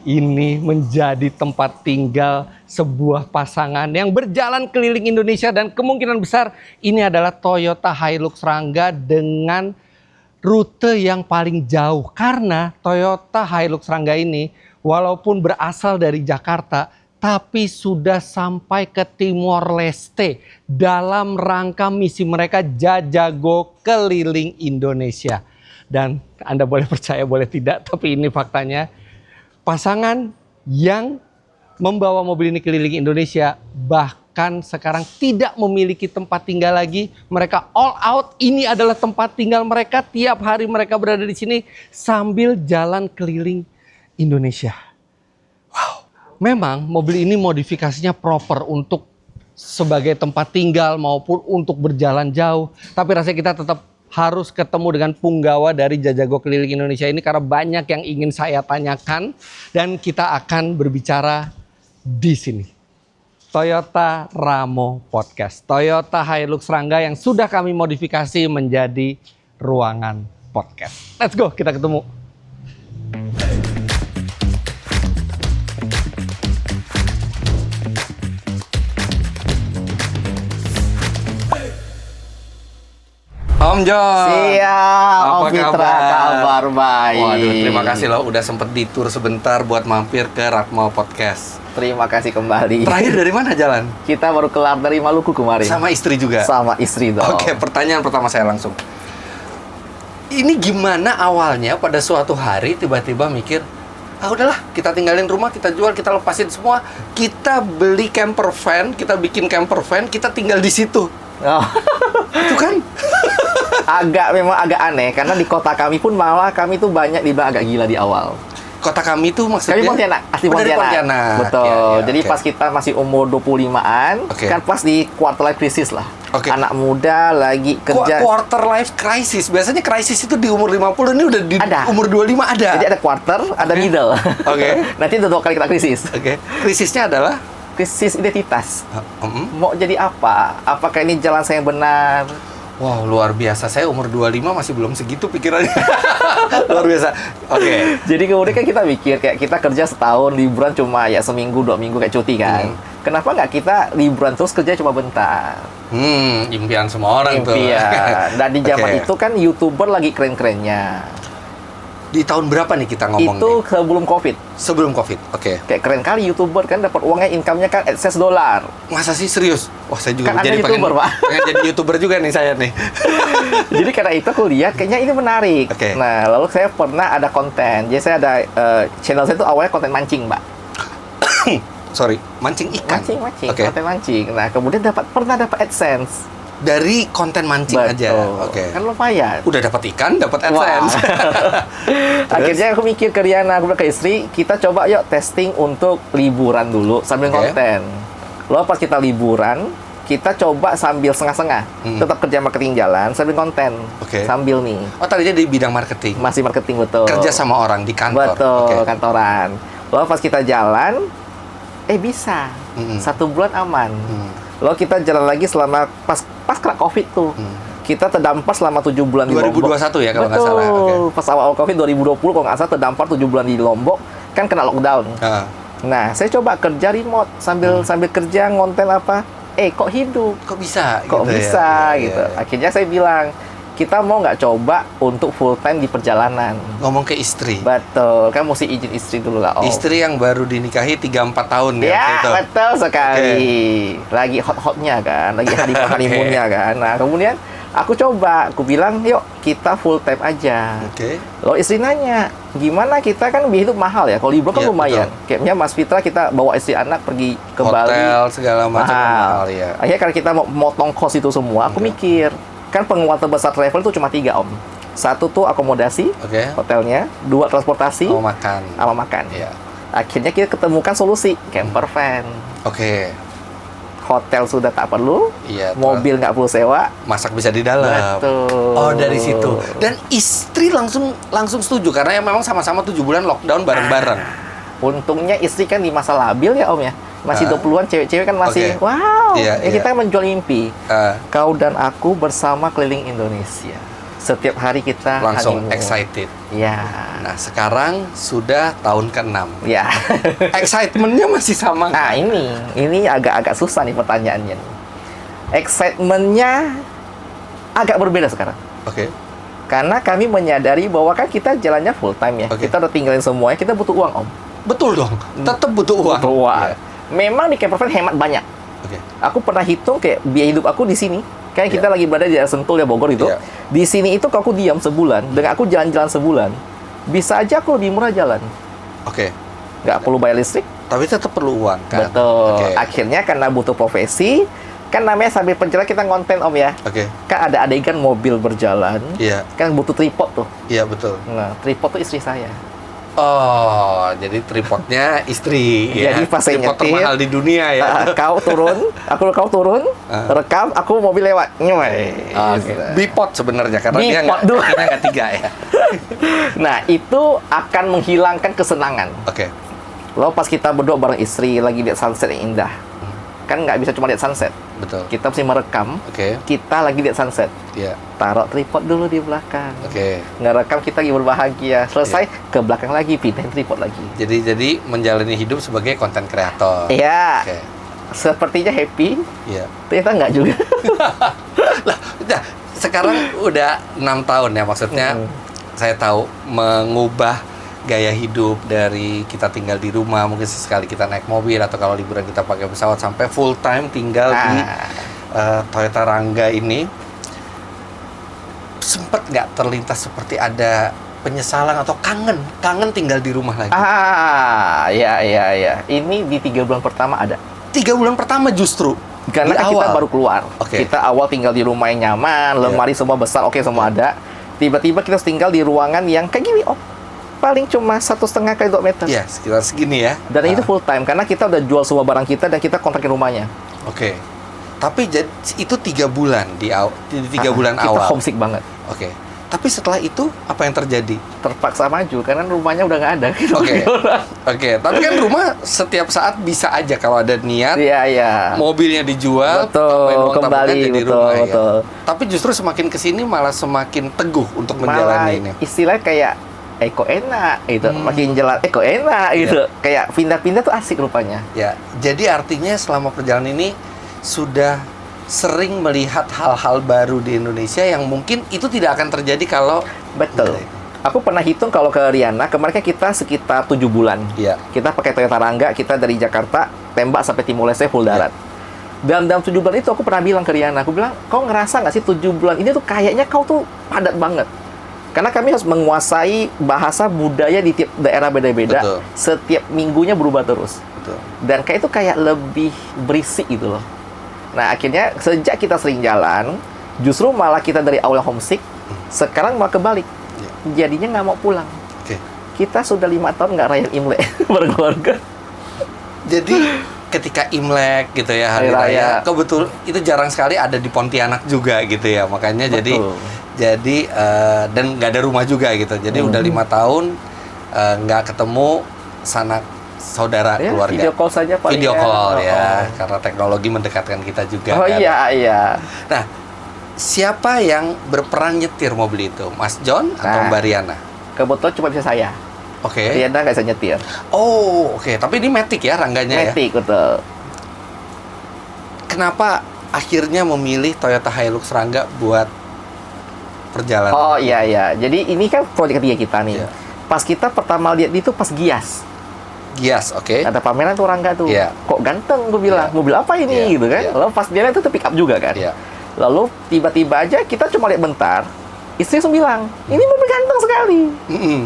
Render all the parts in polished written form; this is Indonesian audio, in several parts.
Ini menjadi tempat tinggal sebuah pasangan yang berjalan keliling Indonesia dan kemungkinan besar ini adalah Toyota Hilux Rangga dengan rute yang paling jauh. Karena Toyota Hilux Rangga ini walaupun berasal dari Jakarta tapi sudah sampai ke Timor Leste dalam rangka misi mereka Jajago keliling Indonesia. Dan Anda boleh percaya boleh tidak, tapi ini faktanya. Pasangan yang membawa mobil ini keliling Indonesia bahkan sekarang tidak memiliki tempat tinggal lagi. Mereka all out, ini adalah tempat tinggal mereka. Tiap hari mereka berada di sini sambil jalan keliling Indonesia. Wow, memang mobil ini modifikasinya proper untuk sebagai tempat tinggal maupun untuk berjalan jauh. Tapi rasanya kita tetap harus ketemu dengan punggawa dari Jajago keliling Indonesia ini karena banyak yang ingin saya tanyakan dan kita akan berbicara di sini. Toyota Ramo Podcast, Toyota Hilux Rangga yang sudah kami modifikasi menjadi ruangan podcast. Let's go, kita ketemu. Om John. Siap, Om Fitra, kabar baik. Waduh, terima kasih loh udah sempet ditur sebentar buat mampir ke Ratmo Podcast. Terima kasih kembali. Terakhir dari mana jalan? Kita baru kelar dari Maluku kemarin. Sama istri juga? Sama istri dong. Oke, pertanyaan pertama saya langsung. Ini gimana awalnya pada suatu hari tiba-tiba mikir, udahlah kita tinggalin rumah, kita jual, kita lepasin semua, kita beli camper van, kita bikin camper van, kita tinggal di situ. Oh. Itu kan? Memang agak aneh karena di kota kami pun malah kami tuh banyak dibilang agak gila di awal. Kota kami tuh maksudnya? Kami Pontianak, asli Pontianak. Betul. Ya, jadi pas kita masih umur 25-an, kan pas di quarter life crisis lah. Anak muda lagi kerja. Quarter life crisis. Biasanya crisis itu di umur 50, ini udah di umur 25 ada. Jadi ada quarter, ada middle. Nanti itu 2 kali kita krisis. Krisisnya adalah? Krisis identitas. Mau jadi apa? Apakah ini jalan saya yang benar? Wow, luar biasa. Saya umur 25 masih belum segitu pikirannya. Luar biasa. Jadi kemudian kan kita mikir, kayak kita kerja setahun, liburan cuma ya seminggu, 2 minggu kayak cuti kan. Kenapa nggak kita liburan terus, kerja cuma bentar? Impian semua orang tuh. Dan di zaman itu kan YouTuber lagi keren-kerennya. Di tahun berapa nih kita ngomong itu nih? sebelum COVID. Sebelum COVID, Kayak keren kali YouTuber kan dapat uangnya, income-nya kan AdSense $. Masa sih, serius? Wah, saya juga kan jadi YouTuber, Pak. pengen jadi YouTuber juga nih saya nih. Jadi karena itu aku lihat kayaknya ini menarik. Nah, lalu saya pernah ada konten. Jadi saya ada channel saya itu awalnya konten mancing, Mbak. Sorry, mancing ikan. Mancing, konten mancing. Nah, kemudian pernah dapat AdSense. Dari konten mancing aja. Kan lumayan. Udah dapat ikan, dapat AdSense. Akhirnya aku mikir ke Riana, aku bilang ke istri, kita coba yuk testing untuk liburan dulu sambil konten. Lalu pas kita liburan, kita coba sambil setengah-setengah. Tetap kerja marketing jalan sambil konten. Sambil nih. Oh, tadinya di bidang marketing. Masih marketing, betul. Kerja sama orang di kantor. Betul, kantoran. Lalu pas kita jalan, bisa. 1 bulan aman. Lalu kita jalan lagi selama pas kena COVID tuh. Kita terdampar selama 7 bulan di Lombok. 2021 ya kalau nggak salah. Pas awal COVID 2020 kalau nggak salah terdampar 7 bulan di Lombok, kan kena lockdown. Nah, saya coba kerja remote sambil kerja ngonten apa. Kok hidup? Kok bisa? Kok gitu bisa ya? gitu. Akhirnya saya bilang, kita mau nggak coba untuk full time di perjalanan? Ngomong ke istri. Betul, kan mesti izin istri dulu lah. Istri yang baru dinikahi 3-4 tahun ya? Ya, betul sekali. Lagi hot-hotnya kan, lagi honeymoonnya kan. Nah, kemudian aku coba, aku bilang, yuk kita full time aja. Lalu istri nanya, gimana kita kan biaya hidup mahal ya, kalau liburan kan lumayan. Kayaknya Mas Fitra kita bawa istri anak pergi ke Bali. Hotel, segala macam mahal ya. Akhirnya karena kita mau motong kos itu semua, aku mikir, kan pengeluaran terbesar travel itu cuma 3, Om. 1 tuh akomodasi, hotelnya. 2 transportasi, sama makan. Akhirnya kita ketemukan solusi, camper van. Hotel sudah tak perlu, mobil nggak perlu sewa, masak bisa di dalam. Betul. Oh, dari situ. Dan istri langsung setuju karena memang sama-sama 7 bulan lockdown bareng-bareng. Untungnya istri kan di masa labil ya, Om ya. Masih 20-an, cewek-cewek kan masih wow. Kita menjual mimpi. Kau dan aku bersama keliling Indonesia. Setiap hari kita langsung honeymoon. excited. Ya. Nah, sekarang sudah tahun ke-6. Ya. Excitementnya masih sama Nah, nggak? ini agak susah nih pertanyaannya nih. Excitementnya agak berbeda sekarang. Oke. Karena kami menyadari bahwa kan kita jalannya full time ya. Oke. Kita udah tinggalin semuanya, kita butuh uang, Om. Betul dong. Tetap butuh uang. Butuh uang. Iya. Memang di Campervan hemat banyak. Oke. Aku pernah hitung kayak biaya hidup aku di sini. Kayak kita Iya. lagi berada di daerah Sentul ya Bogor itu. Iya. Di sini itu kalau aku diam sebulan, dengan aku jalan-jalan sebulan, bisa aja aku lebih murah jalan. Oke. Nggak perlu bayar listrik. Tapi tetap perlu uang kan? Betul. Oke. Akhirnya karena butuh profesi, kan namanya sambil perjalanan kita ngonten Om ya. Oke. Kan ada adegan mobil berjalan, Iya. kan butuh tripod tuh. Iya, betul. Nah, tripod tuh istri saya. Oh, jadi tripodnya istri ya. Jadi pas saya Tripod nyetir, termahal di dunia ya. Kau turun, kau turun, Ah. rekam, aku mobil lewat. Nyuai. Oke. Bipod sebenarnya karena dia Bipod dulu. nggak 3 ya. Nah, itu akan menghilangkan kesenangan. Oke. Lalu pas kita berdua bareng istri lagi lihat sunset yang indah, kan nggak bisa cuma lihat sunset. Betul. Kita mesti merekam. Oke. Kita lagi lihat sunset. Iya. Taruh tripod dulu di belakang. Oke. Ngerekam kita lagi berbahagia. Selesai ke belakang lagi, pindahin tripod lagi. Jadi menjalani hidup sebagai konten kreator. Iya. Oke. Sepertinya happy, Iya. ternyata nggak juga. Lah, udah sekarang udah 6 tahun ya maksudnya. Saya tahu mengubah gaya hidup dari kita tinggal di rumah, mungkin sesekali kita naik mobil atau kalau liburan kita pakai pesawat sampai full time tinggal di Toyota Rangga ini. Sempet nggak terlintas seperti ada penyesalan atau kangen tinggal di rumah lagi? Ya. Ini di 3 bulan pertama ada. 3 bulan pertama justru. Karena Di kan kita awal. baru keluar. Oke. Kita awal tinggal di rumah yang nyaman, lemari semua besar, oke semua ada. Tiba-tiba kita tinggal di ruangan yang kayak gini, paling cuma 1,5 kali 2 meter. Iya, sekitar segini ya. Dan itu full time karena kita udah jual semua barang kita dan kita kontrakin rumahnya. Oke. Tapi itu 3 bulan di 3 bulan kita awal. Kita homesick banget. Oke. Tapi setelah itu apa yang terjadi? Terpaksa maju karena rumahnya udah nggak ada. Oke. Oke. Tapi kan rumah setiap saat bisa aja kalau ada niat. Iya. Mobilnya dijual, Betul, tambahin uang tabungan kembali, jadi betul, rumah, ya. betul. Tapi justru semakin kesini malah semakin teguh untuk Malah menjalani ini. istilahnya kayak kok enak gitu. Makin jalan kok enak gitu. Kayak pindah-pindah tuh asik rupanya. Ya, jadi artinya selama perjalanan ini sudah sering melihat hal-hal baru di Indonesia yang mungkin itu tidak akan terjadi kalau Betul. Aku pernah hitung kalau ke Riana, kemarin kan kita sekitar 7 bulan. Iya. Kita pakai Toyota Rangga, kita dari Jakarta tembak sampai Timor Leste full darat. Dan dalam 7 bulan itu aku pernah bilang ke Riana, aku bilang, kau ngerasa nggak sih 7 bulan ini tuh kayaknya kau tuh padat banget. Karena kami harus menguasai bahasa budaya di tiap daerah beda-beda. Betul. Setiap minggunya berubah terus. Betul. Dan kayak itu kayak lebih berisik gitu loh. Nah, akhirnya sejak kita sering jalan, justru malah kita dari awal homesick, sekarang malah kebalik. Jadinya nggak mau pulang. Oke. Kita sudah 5 tahun nggak rayain Imlek berkeluarga. Jadi ketika Imlek gitu ya hari Hari raya. raya, kebetul itu jarang sekali ada di Pontianak juga gitu ya. Makanya Betul. jadi dan nggak ada rumah juga gitu. Jadi udah 5 tahun nggak ketemu sanak saudara Ya, keluarga. video call saja paling Video ya. call ya, Oh. karena teknologi mendekatkan kita juga. Oh kan. iya. Nah, siapa yang berperan nyetir mobil itu? Mas John atau Nah. Mbak Riana? Kebetulan cuma bisa saya. Oke. Riana nggak bisa nyetir. Oh, oke. Tapi ini Matic ya rangganya ya. Matic, betul. Kenapa akhirnya memilih Toyota Hilux Rangga buat perjalanan? Oh iya. Jadi ini kan proyek ketiga kita nih. Iya. Pas kita pertama lihat itu pas Gias. Gias, oke. Ada pameran tuh Rangga tuh. Iya. Kok ganteng gue bilang. Iya. Mobil apa ini Iya. gitu kan. Iya. Lalu pas dia lihat itu pick up juga kan. Iya. Lalu tiba-tiba aja kita cuma lihat bentar. Istri langsung bilang, ini mobil ganteng sekali. Mm-mm.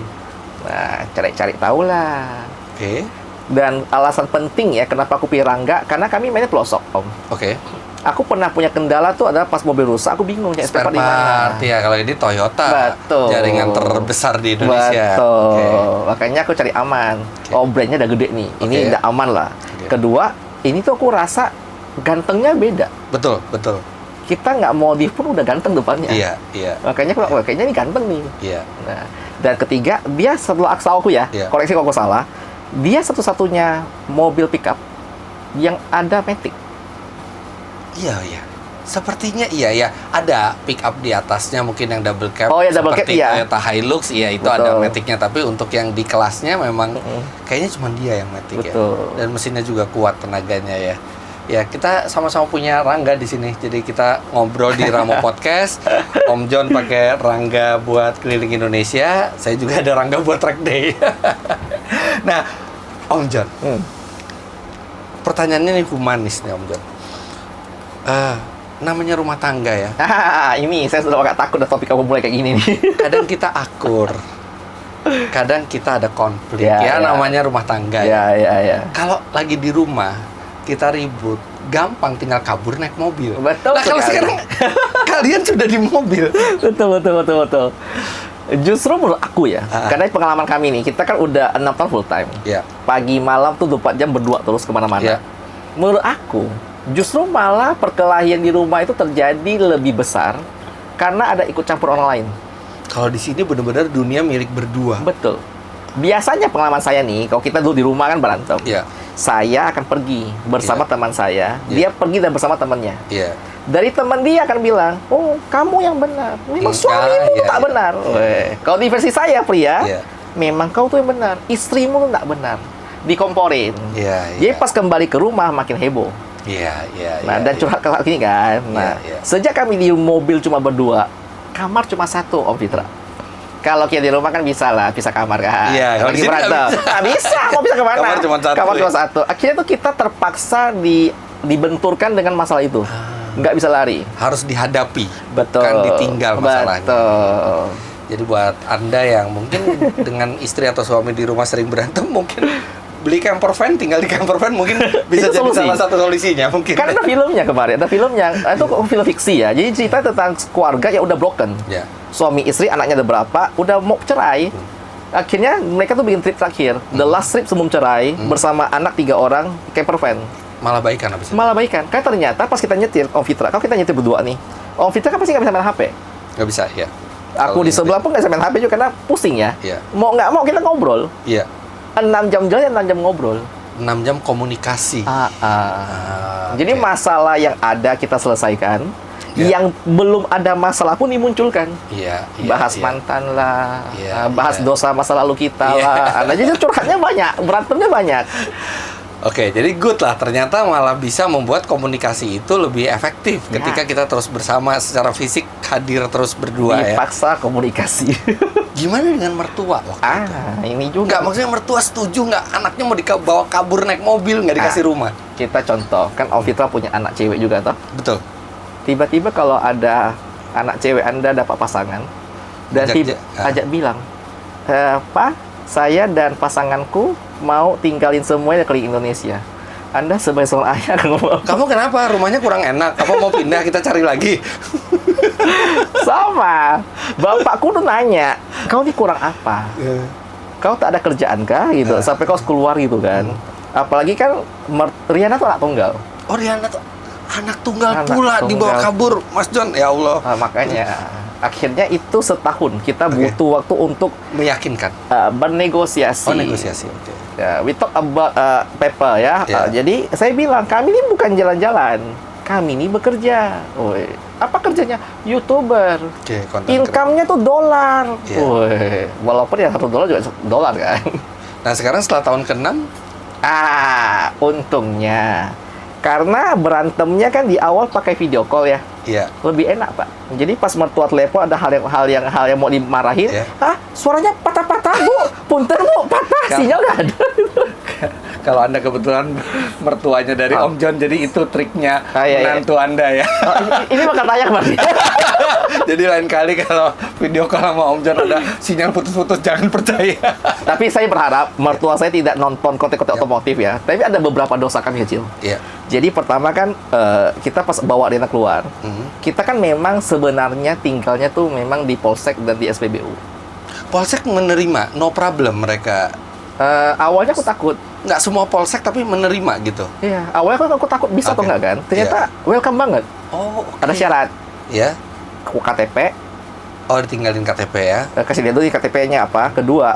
Nah, cari-cari tahu lah. Oke. Dan alasan penting ya kenapa aku pilih Rangga, karena kami mainnya pelosok, Om. Oke. Aku pernah punya kendala tuh adalah pas mobil rusak, aku bingung cari spare Spare part di mana. part ya, kalau ini Toyota. Betul. Jaringan terbesar di Indonesia. Betul. Oke. Makanya aku cari aman. Oke. Oh, brandnya udah gede nih. Ini Oke. udah aman lah. Oke. Kedua, ini tuh aku rasa gantengnya beda. Betul. Kita nggak modif pun udah ganteng depannya. Iya. Makanya aku bilang, kayaknya ini ganteng nih. Iya. Nah, dan ketiga, dia setelah aksa aku ya, Iya. koreksi kalau aku salah, dia satu-satunya mobil pickup yang ada Matic. Iya. Sepertinya iya ya, ada pick up di atasnya mungkin yang double cab. Oh ya, double cab, seperti iya. Toyota Hilux, iya itu Betul. ada matic-nya, tapi untuk yang di kelasnya memang kayaknya cuma dia yang matic ya. Betul. Dan mesinnya juga kuat tenaganya ya. Ya, kita sama-sama punya Rangga di sini. Jadi kita ngobrol di Ramo Podcast. Om John pakai Rangga buat keliling Indonesia, saya juga ada Rangga buat track day. Nah, Om John. Pertanyaannya nih humanis nih Om John. Namanya rumah tangga ya. Ini saya sudah agak takut dah topik kamu mulai kayak gini nih. Kadang kita akur. Kadang kita ada konflik. Ya. Namanya rumah tangga Ya. Kalau lagi di rumah, kita ribut, gampang tinggal kabur naik mobil. Betul Nah, kalau sekali. sekarang kalian sudah di mobil. Betul. Justru menurut aku ya, karena pengalaman kami nih, kita kan udah 6 tahun full time. Ya. Pagi malam tuh 24 jam berdua terus kemana-mana. Ya. Menurut aku, justru malah perkelahian di rumah itu terjadi lebih besar karena ada ikut campur orang lain. Kalau di sini benar-benar dunia milik berdua. Betul. Biasanya pengalaman saya nih, kalau kita dulu di rumah kan berantem. Iya. Saya akan pergi bersama teman saya, dia pergi dan bersama temannya. Iya. Dari teman dia akan bilang, oh kamu yang benar, memang suamimu tak benar. Kalau di versi saya pria, memang kau tuh yang benar, istrimu tuh tak benar. Dikomporin. Jadi pas kembali ke rumah makin heboh. Nah, dan curhat kelak gini kan. Nah, sejak kami di mobil cuma berdua, kamar cuma satu, Om Fitra. Kalau kita di rumah kan bisa lah, pisah kamar kan. Iya, kalau di berantem. Nggak bisa, mau pisah kemana? Kamar cuma satu. Kamar cuma satu. Akhirnya tuh kita terpaksa dibenturkan dengan masalah itu. Nggak bisa lari. Harus dihadapi. Betul. Kan ditinggal masalahnya. Betul. Jadi buat Anda yang mungkin dengan istri atau suami di rumah sering berantem, mungkin beli camper van, tinggal di camper van mungkin bisa Itu jadi solusi. salah satu solusinya mungkin. Kan ada filmnya kemarin, ada filmnya. Itu film fiksi ya. Jadi cerita tentang keluarga yang udah broken. Ya. Suami istri, anaknya ada berapa, udah mau cerai. Akhirnya mereka tuh bikin trip terakhir. The last trip sebelum cerai, bersama anak 3 orang, camper van. Malah baikan habis itu. Malah baikan. Kan ternyata pas kita nyetir, Om Fitra, kalau kita nyetir berdua nih, Om Fitra kan pasti nggak bisa main HP. Nggak bisa, ya. Aku Kalau di sebelah pun nggak bisa main HP juga karena pusing ya. Iya. Mau nggak mau kita ngobrol. Iya. 6 jam jalan, 6 jam ngobrol. 6 jam komunikasi. Jadi masalah yang ada kita selesaikan, yang belum ada masalah pun dimunculkan. Bahas mantan lah, bahas dosa masa lalu kita lah. Nah, jadi curhatnya banyak, berantemnya banyak. Oke, jadi good lah. Ternyata malah bisa membuat komunikasi itu lebih efektif ketika kita terus bersama secara fisik, hadir terus berdua ya. Dipaksa komunikasi. Gimana dengan mertua waktu itu? Ini juga. Nggak, maksudnya mertua setuju nggak anaknya mau dibawa kabur naik mobil, nggak dikasih rumah? Kita contoh, kan Om Fitra punya anak cewek juga toh. Betul. Tiba-tiba kalau ada anak cewek Anda dapat pasangan, dan ajak bilang, Pak, saya dan pasanganku mau tinggalin semuanya keliling Indonesia. Anda sebagai seorang ayah ngomong, kamu kenapa? Rumahnya kurang enak? Apa mau pindah? Kita cari lagi. sama. Bapakku tuh nanya, kau ini kurang apa? Kau tak ada kerjaan kah? Gitu. Sampai kau keluar gitu kan. Apalagi kan Riana tuh anak tunggal. Oh, Riana tuh anak tunggal pula dibawa kabur, Mas John. Ya Allah. Makanya akhirnya itu setahun kita butuh waktu untuk meyakinkan, bernegosiasi. Oh, negosiasi. Oke. We talk about paper ya. Jadi saya bilang kami ini bukan jalan-jalan, kami ini bekerja. Apa kerjanya? YouTuber. Income-nya tuh dolar. Walaupun ya $1 juga dolar kan. Nah sekarang setelah tahun ke-6, untungnya karena berantemnya kan di awal pakai video call ya. Iya. Lebih enak, Pak. Jadi pas mertua telepon ada hal yang mau dimarahin, suaranya patah-patah, Bu. Punten, Bu, patah. Sinyal nggak ada. Kalau Anda kebetulan mertuanya dari Om John, jadi itu triknya menantu Anda ya. Ini bakal tanya kemarin. Jadi lain kali kalau video call sama Om John ada sinyal putus-putus, jangan percaya. Tapi saya berharap mertua saya tidak nonton konten-konten otomotif ya. Tapi ada beberapa dosa kami kecil. Iya. Jadi pertama kan kita pas bawa Rena keluar, kita kan memang sebenarnya tinggalnya tuh memang di Polsek dan di SPBU. Polsek menerima, no problem mereka. Awalnya aku takut. Nggak semua polsek tapi menerima gitu. Iya, awalnya aku takut bisa atau enggak kan. Ternyata welcome banget. Oh, ada syarat. Iya. KTP. Oh, ditinggalin KTP ya. Kasih lihat dulu di KTP-nya apa. Kedua,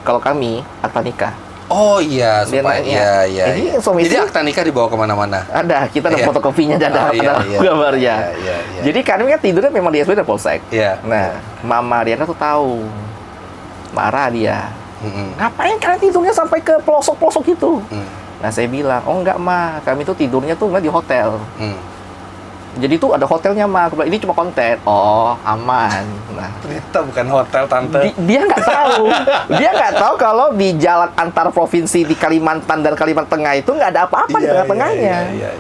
kalau kami akta nikah. Oh iya, Dia supaya nanya, iya. ini suami Jadi istri- akta nikah dibawa kemana-mana. Ada, kita ada Iya. fotokopinya, ada Oh, iya, iya. gambarnya. Iya. Jadi kami kan tidurnya memang di SB dan Polsek. Iya. Nah, Mama Riana tuh tahu. Marah dia. Mm-mm. Ngapain kalian tidurnya sampai ke pelosok-pelosok gitu? Mm. Nah, saya bilang, oh enggak, Ma. Kami tuh tidurnya tuh nggak di hotel. Jadi tuh ada hotelnya, Ma. Aku bilang, ini cuma konten. Oh, aman. Nah, Ternyata bukan hotel, tante. dia nggak tahu. Dia nggak tahu kalau di jalan antar provinsi di Kalimantan dan Kalimantan Tengah itu nggak ada apa-apa di tengah-tengahnya. Iya.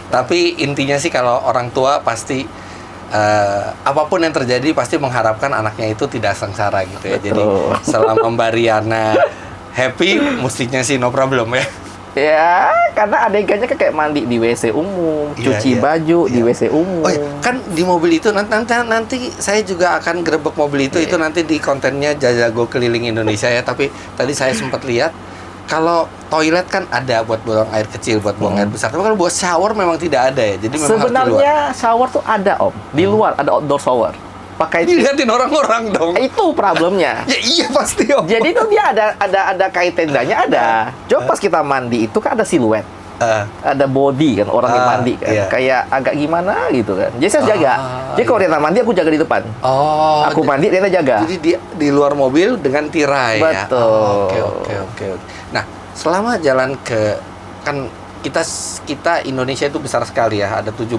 Tapi intinya sih kalau orang tua pasti apapun yang terjadi pasti mengharapkan anaknya itu tidak sengsara gitu ya. Jadi Betul. selama Mbak Riana happy, mestinya sih no problem ya. Ya, karena adegannya kan kayak mandi di WC umum, Iya, cuci iya. baju di Iya. WC umum. Oh, iya. Kan di mobil itu nanti saya juga akan gerebek mobil itu. Iya. Itu nanti di kontennya Jajago Keliling Indonesia ya. Tapi tadi saya sempat lihat kalau toilet kan ada buat buang air kecil, buat buang air besar. Tapi kalau buat shower memang tidak ada ya. Jadi memang harus di luar. Sebenarnya shower tuh ada, Om. Di luar ada outdoor shower. Pakai Dilihatin orang-orang dong. itu problemnya. Ya iya pasti om. Jadi tuh dia ada kain tendanya ada. Coba pas kita mandi itu kan ada siluet. Ada body kan orang yang mandi kan. Iya. Kayak agak gimana gitu kan. Jadi saya jaga. Jadi kalau Riana mandi aku jaga di depan. Oh. Aku mandi Riana jaga. Jadi di luar mobil dengan tirai ya. Betul. Oh, Oke. Nah, selama jalan ke kan kita Indonesia itu besar sekali ya. Ada 17.000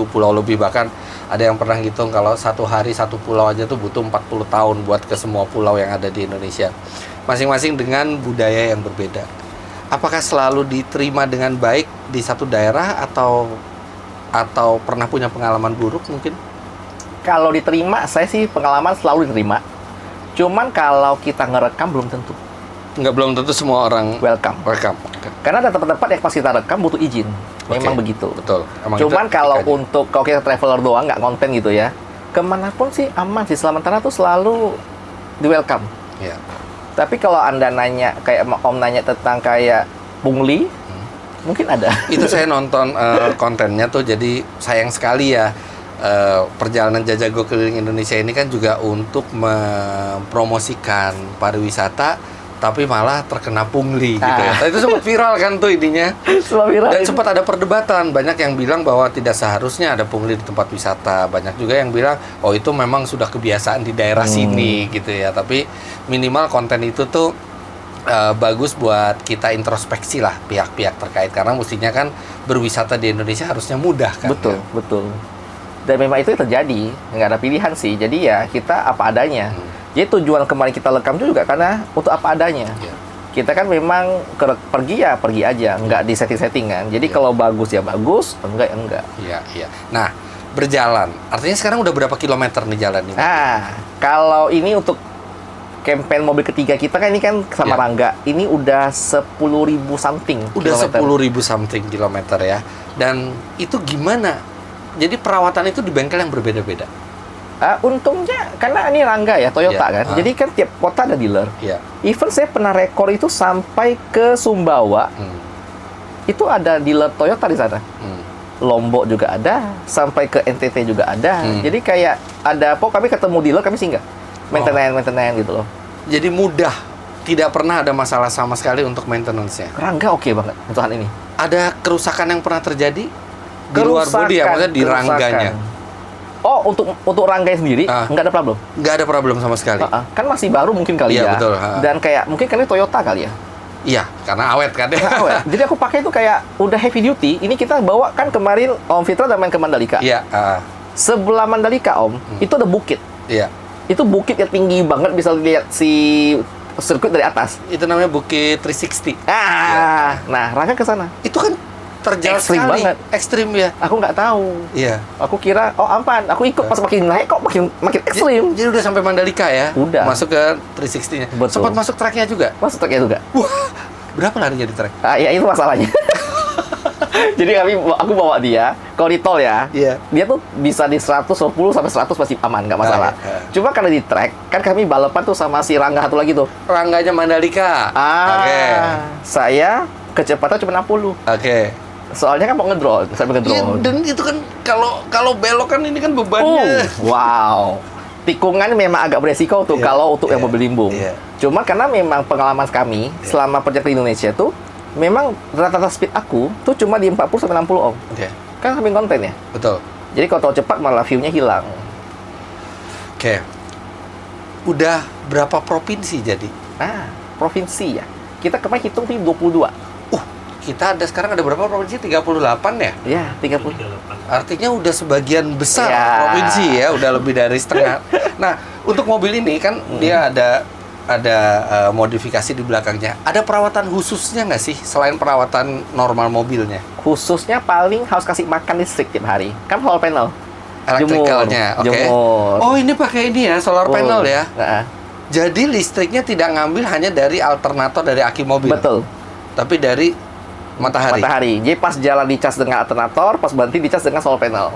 pulau lebih, bahkan ada yang pernah hitung kalau satu hari satu pulau aja tuh butuh 40 tahun buat ke semua pulau yang ada di Indonesia. Masing-masing dengan budaya yang berbeda. Apakah selalu diterima dengan baik di satu daerah atau pernah punya pengalaman buruk mungkin? Kalau diterima, saya sih pengalaman selalu diterima. Cuman kalau kita ngerekam belum tentu Belum tentu semua orang welcome. welcome. Karena ada tempat-tempat yang pas kita rekam butuh izin. Memang Oke, begitu. Betul. Emang Cuman itu kalau etikanya. untuk kalau kita traveler doang nggak konten gitu ya, kemanapun sih aman sih. Sementara tuh selalu di welcome. Ya. Tapi kalau Anda nanya kayak Om nanya tentang kayak pungli, mungkin ada. Itu saya nonton kontennya tuh, jadi sayang sekali ya. Perjalanan Jajago Keliling Indonesia ini kan juga untuk mempromosikan pariwisata, tapi malah terkena pungli gitu ya. Itu sempat viral kan tuh ininya. Semua viral. Dan sempat ada perdebatan, banyak yang bilang bahwa tidak seharusnya ada pungli di tempat wisata. Banyak juga yang bilang, oh itu memang sudah kebiasaan di daerah sini gitu ya. Tapi minimal konten itu tuh bagus buat kita introspeksi lah pihak-pihak terkait. Karena mestinya kan berwisata di Indonesia harusnya mudah kan. Betul, ya? betul. Dan memang itu terjadi, nggak ada pilihan sih. Jadi ya kita apa adanya. Jadi tujuan kemarin kita rekam itu juga karena untuk apa adanya. Ya. Kita kan memang pergi aja, nggak di setting-setting kan. Jadi kalau bagus ya bagus, enggak ya enggak. Iya. Nah, berjalan. Artinya sekarang udah berapa kilometer nih jalan ini? Nah, kalau ini untuk campaign mobil ketiga kita kan ini kan sama Ya. Rangga, ini udah 10.000 something. Udah kilometer. 10.000 something kilometer ya. Dan itu gimana? Jadi perawatan itu di bengkel yang berbeda-beda. Untungnya karena ini Rangga ya Toyota Ya. kan. Jadi kan tiap kota ada dealer. Iya. Even saya pernah rekor itu sampai ke Sumbawa, itu ada dealer Toyota di sana. Lombok juga ada, sampai ke NTT juga ada. Jadi kayak ada, kami ketemu dealer, kami singgah. Maintenance gitu loh. Jadi mudah. Tidak pernah ada masalah sama sekali untuk maintenance-nya. Rangga oke banget untuk hal ini. Ada kerusakan yang pernah terjadi di luar bodi ya, maksudnya di Kerusakan. rangganya. Oh, untuk Rangga sendiri Ah. nggak ada problem. Nggak ada problem sama sekali. Kan masih baru mungkin kali Iya, ya. betul. Dan kayak mungkin karena Toyota kali ya. Iya, karena awet kan ya. Jadi aku pakai itu kayak udah heavy duty. Ini kita bawa kan kemarin Om Fitra udah main ke Mandalika. Iya, Sebelah Mandalika Om, itu ada bukit. iya. Itu bukit yang tinggi banget, bisa lihat si sirkuit dari atas. Itu namanya Bukit 360. Nah Rangga ke sana. Itu kan terjal Ekstrim sekali. banget. Ekstrim ya. Aku nggak tahu. Iya. Aku kira, oh aman. Aku ikut pas makin naik kok makin ekstrim. Jadi udah sampai Mandalika ya? Udah. Masuk ke 360-nya. Betul. Sempat masuk tracknya juga? Masuk truknya juga. Wah, berapa larinya di track? Ya itu masalahnya. Jadi aku bawa dia, kalau di tol ya, Iya. dia tuh bisa di 110 sampai 100 masih aman, nggak masalah. iya. Cuma kalau di track, kan kami balapan tuh sama si Rangga satu lagi tuh. Rangganya Mandalika. Oke. Saya kecepatan cuma 60. Oke. Soalnya kan mau ngedrone, sampai Iya, ngedrone. dan itu kan kalau belok kan ini kan bebannya. Wow. Tikungan memang agak beresiko tuh kalau untuk yang mobil limbung. Cuma karena memang pengalaman kami selama perjalanan di Indonesia tuh memang rata-rata speed aku tuh cuma di 40 sampai 60 Om. Kan samping konten ya. Betul. Jadi kalau terlalu cepat malah view-nya hilang. Oke. Udah berapa provinsi jadi? Provinsi ya. Kita kemarin hitung tuh 22. Kita ada sekarang ada berapa provinsi? 38 ya? Iya, 30. Artinya udah sebagian besar provinsi ya, udah lebih dari setengah. Nah, untuk mobil ini kan dia ada modifikasi di belakangnya. Ada perawatan khususnya nggak sih selain perawatan normal mobilnya? Khususnya paling harus kasih makan listrik tiap hari. Kan solar panel. Elektrikalnya, oke. Jemur. Oh, ini pakai ini ya, solar panel ya? Jadi listriknya tidak ngambil hanya dari alternator dari aki mobil? Betul. Tapi dari matahari. Jadi pas jalan dicas dengan alternator, pas berhenti dicas dengan solar panel.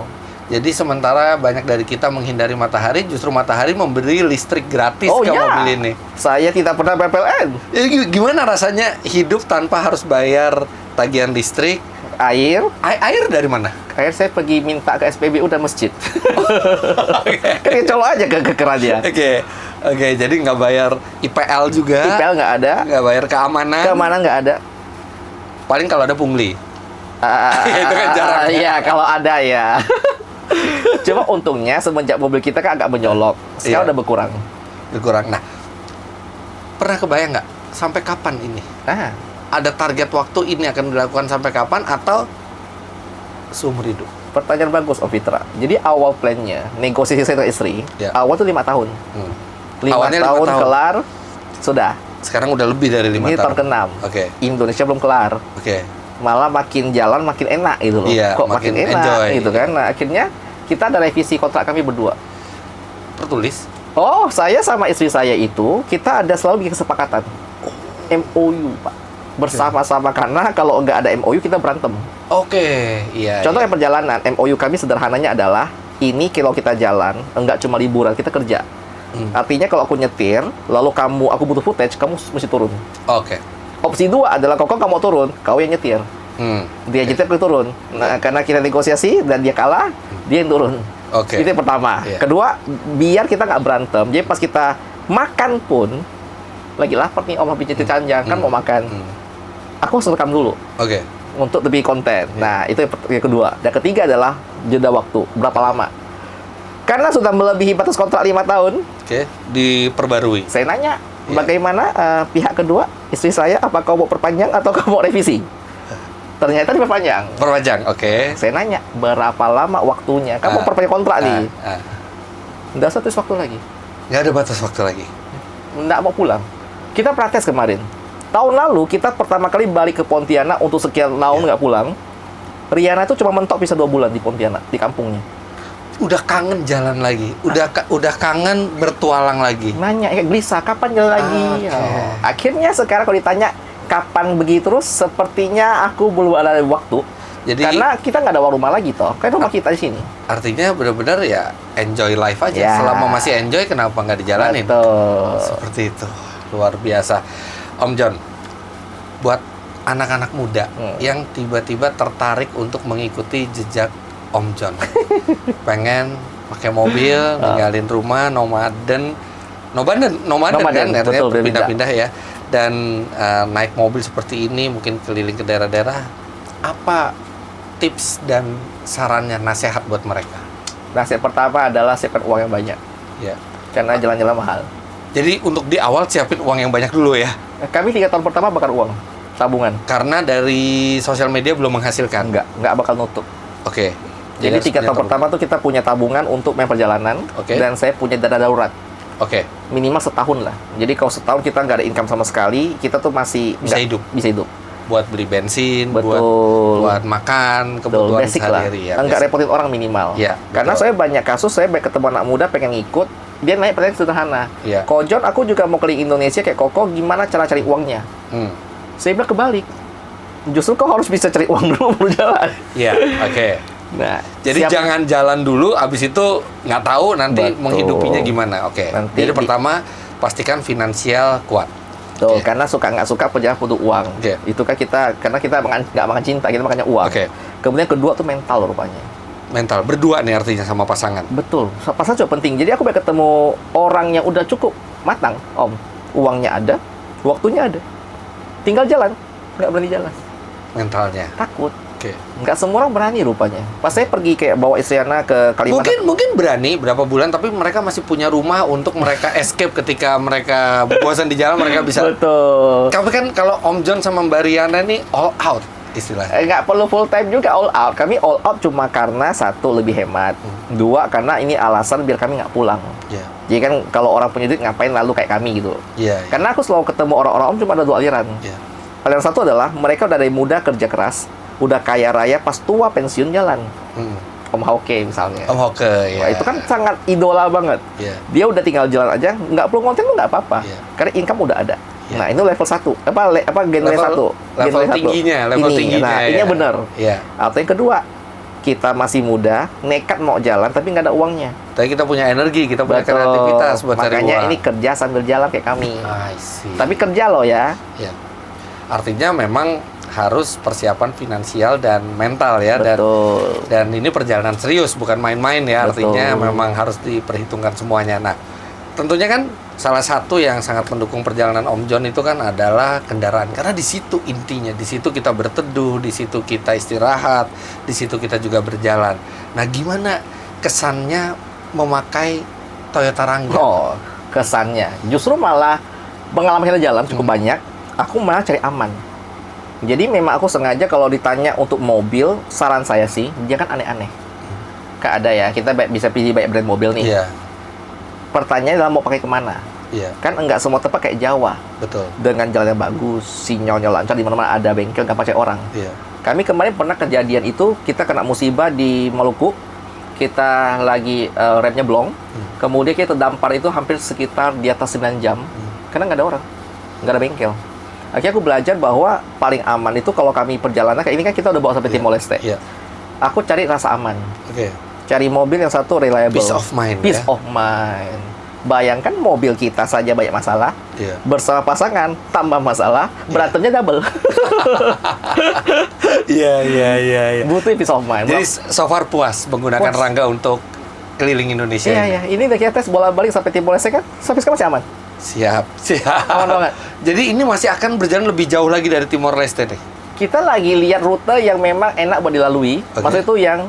Jadi sementara banyak dari kita menghindari matahari, justru matahari memberi listrik gratis ke mobil ini. Saya tidak pernah PPLN. Ya, gimana rasanya hidup tanpa harus bayar tagihan listrik? Air Air dari mana? Air saya pergi minta ke SPBU dan masjid. Kan dia colok aja ke kerannya. Oke, jadi nggak bayar IPL juga. IPL nggak ada. Nggak bayar keamanan. Keamanan nggak ada. Paling kalau ada pungli. Itu kan jarang. Iya, kalau ada ya. Cuma untungnya semenjak mobil kita kan agak menyolok. Sekarang udah berkurang. Nah, pernah kebayang nggak sampai kapan ini? Ada target waktu ini akan dilakukan sampai kapan atau seumur hidup? Pertanyaan bagus, Om Fitra. Jadi awal plannya, negosiasi saya dengan istri, awal tuh 5 tahun. 5 tahun kelar, sudah. Sekarang udah lebih dari 5 tahun. Ini tahun ke-6. Indonesia belum kelar. Malah makin jalan makin enak gitu loh. Kok makin enak enjoy, gitu kan. Nah, akhirnya kita ada revisi kontrak kami berdua. Tertulis? Saya sama istri saya itu, kita ada selalu bikin kesepakatan. MOU, Pak. Bersama-sama, karena kalau nggak ada MOU kita berantem. Contoh yang perjalanan, MOU kami sederhananya adalah, ini kalau kita jalan, nggak cuma liburan, kita kerja. Artinya kalau aku nyetir, lalu aku butuh footage, kamu mesti turun. Opsi 2 adalah kalau kamu mau turun, kau yang nyetir. Dia nyetir, aku turun. Nah, karena kita negosiasi dan dia kalah, dia yang turun. Itu yang pertama. Kedua, biar kita nggak berantem. Jadi pas kita makan pun, lagi lapar nih, Om habis nyetir Canjang, kan mau makan. Aku harus rekam dulu. Untuk lebih konten. Nah, itu yang kedua. Dan ketiga adalah jeda waktu. Berapa lama? Karena sudah melebihi batas kontrak 5 tahun. Diperbarui. Saya nanya, bagaimana pihak kedua, istri saya, apa kau mau perpanjang atau kau mau revisi? Ternyata diperpanjang. Saya nanya, berapa lama waktunya? Kamu mau perpanjang kontrak nih. Nggak usah tulis waktu lagi. Nggak ada batas waktu lagi. Nggak mau pulang. Kita praktek kemarin. Tahun lalu, kita pertama kali balik ke Pontianak untuk sekian tahun nggak pulang. Riana itu cuma mentok bisa 2 bulan di Pontianak, di kampungnya. Udah kangen jalan lagi, udah kangen bertualang lagi. Nanya, gelisah, kapan jalan lagi? Akhirnya sekarang kalau ditanya kapan begitu terus, sepertinya aku belum ada waktu. Jadi, karena kita nggak ada rumah lagi toh, kan rumah kita di sini. Artinya benar-benar ya enjoy life aja. Selama masih enjoy, kenapa nggak dijalanin? Seperti itu, luar biasa. Om John, buat anak-anak muda yang tiba-tiba tertarik untuk mengikuti jejak Om John, pengen pakai mobil, ninggalin rumah, nomaden kan, betul, pindah-pindah ya, dan naik mobil seperti ini, mungkin keliling ke daerah-daerah. Apa tips dan sarannya, nasihat buat mereka? Nasihat pertama adalah siapkan uang yang banyak. Karena jalan-jalan mahal. Jadi untuk di awal siapin uang yang banyak dulu ya? Kami 3 tahun pertama bakar uang, tabungan. Karena dari sosial media belum menghasilkan? Nggak bakal nutup. Jadi 3 tahun pertama tuh kita punya tabungan untuk main perjalanan, dan saya punya dana darurat. Minimal setahun lah. Jadi kalau setahun kita nggak ada income sama sekali, kita tuh masih bisa hidup. Buat beli bensin, betul. buat makan, kebutuhan sehari-hari ya. Nggak repotin orang minimal. Karena saya banyak kasus, saya ketemu anak muda pengen ngikut, dia naik pertanyaan sederhana. Ko John, aku juga mau keliling Indonesia kayak Koko, gimana cara cari uangnya? Saya bilang kebalik. Justru kau harus bisa cari uang dulu baru jalan. Nah, jadi jangan jalan dulu, abis itu nggak tahu nanti menghidupinya gimana. Jadi pertama pastikan finansial kuat. Karena suka nggak suka perjalanan butuh uang. Itu kan kita, karena kita nggak makan cinta, kita makannya uang. Kemudian kedua tuh mental rupanya. mental berdua nih artinya sama pasangan. Betul, pasangan juga penting. Jadi aku pengen ketemu orang yang udah cukup matang, Om. Uangnya ada, waktunya ada. Tinggal jalan, nggak berani jalan. Mentalnya. Takut. Oke. Nggak semua orang berani rupanya. Pas saya pergi kayak bawa istri Ana ke Kalimantan. Mungkin berani berapa bulan, tapi mereka masih punya rumah untuk mereka escape ketika mereka bosan di jalan, mereka bisa. Betul. Tapi kan kalau Om John sama Mbak Riana nih all out istilahnya. Nggak perlu full time juga all out. Kami all out cuma karena satu lebih hemat, dua karena ini alasan biar kami nggak pulang. Iya. Jadi kan kalau orang punya duit ngapain lalu kayak kami gitu. Iya. Karena aku selalu ketemu orang-orang Om cuma ada dua aliran. Iya. Aliran satu adalah mereka udah dari muda kerja keras, udah kaya raya, pas tua pensiun jalan. Om Hauke misalnya. Om Hoke ya. Wah, itu kan sangat idola banget. Iya. Dia udah tinggal jalan aja, nggak perlu konten tuh nggak apa-apa. Iya. Karena income udah ada. Iya. Nah, itu level 1. Genre 1. Level tingginya, level tingginya. Nah, ini ya. benar. Iya. Atau yang kedua, kita masih muda, nekat mau jalan tapi nggak ada uangnya. Tapi kita punya energi, kita punya Betul. kreativitas buat cari uang. Makanya ini kerja sambil jalan kayak kami. I see. Tapi kerja loh ya. Ya. Artinya memang harus persiapan finansial dan mental ya. Betul. Dan ini perjalanan serius, bukan main-main ya. Betul. Artinya memang harus diperhitungkan semuanya. Nah, tentunya kan salah satu yang sangat mendukung perjalanan Om John itu kan adalah kendaraan. Karena di situ intinya, di situ kita berteduh, di situ kita istirahat, di situ kita juga berjalan. Nah, gimana kesannya memakai Toyota Rangga? Oh, kesannya. Justru malah pengalaman kita jalan cukup banyak. Aku malah cari aman. Jadi memang aku sengaja kalau ditanya untuk mobil, saran saya sih, jangan aneh-aneh. Kayak ada ya, kita bisa pilih banyak brand mobil nih. Iya, Pertanyaannya adalah mau pakai kemana? iya, Kan enggak semua tempat kayak Jawa. betul. Dengan jalan yang bagus, sinyalnya lancar, di mana-mana ada bengkel, nggak pakai orang. Iya, Kami kemarin pernah kejadian itu, kita kena musibah di Maluku. Kita lagi remnya blong. Kemudian kita dampar itu hampir sekitar di atas 9 jam. Karena nggak ada orang. Nggak ada bengkel. Akhirnya aku belajar bahwa paling aman itu kalau kami perjalanan, kayak ini kan kita udah bawa sampai Timor Leste. iya. Aku cari rasa aman. Oke. Cari mobil yang satu reliable. Peace of mind, Peace ya. of mind. Bayangkan mobil kita saja banyak masalah. Iya. Bersama pasangan tambah masalah, berantemnya double. Iya. Butuh peace of mind. Jadi so far puas menggunakan Puas. Rangga untuk keliling Indonesia. Iya. Ini udah kita tes bolak-balik sampai Timor Leste kan, sampai sekarang masih aman. Siap. Aman banget. Jadi ini masih akan berjalan lebih jauh lagi dari Timor Leste nih. Kita lagi lihat rute yang memang enak buat dilalui. Oke. Maksudnya itu yang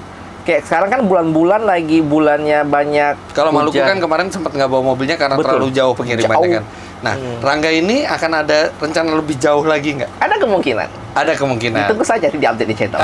kayak sekarang kan bulan-bulan lagi bulannya banyak. Kalau Maluku hujan. kan kemarin sempat nggak bawa mobilnya karena Betul. terlalu jauh pengirimannya Jauh. kan. Nah, Rangga ini akan ada rencana lebih jauh lagi nggak? Ada kemungkinan. Ada kemungkinan. Tunggu saja di update di channel.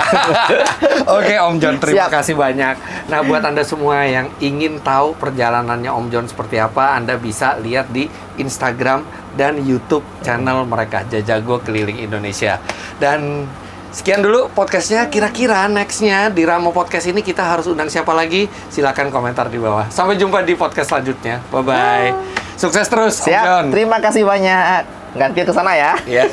Oke Om John, terima Siap. kasih banyak. Nah, buat Anda semua yang ingin tahu perjalanannya Om John seperti apa, Anda bisa lihat di Instagram dan YouTube channel mereka, Jajago Keliling Indonesia. Dan sekian dulu podcastnya. Kira-kira nextnya di Ramo Podcast ini kita harus undang siapa lagi? Silakan komentar di bawah. Sampai jumpa di podcast selanjutnya. Bye-bye. Sukses terus, Om John. Siap. Terima kasih banyak. Ganti ke sana ya. Ya.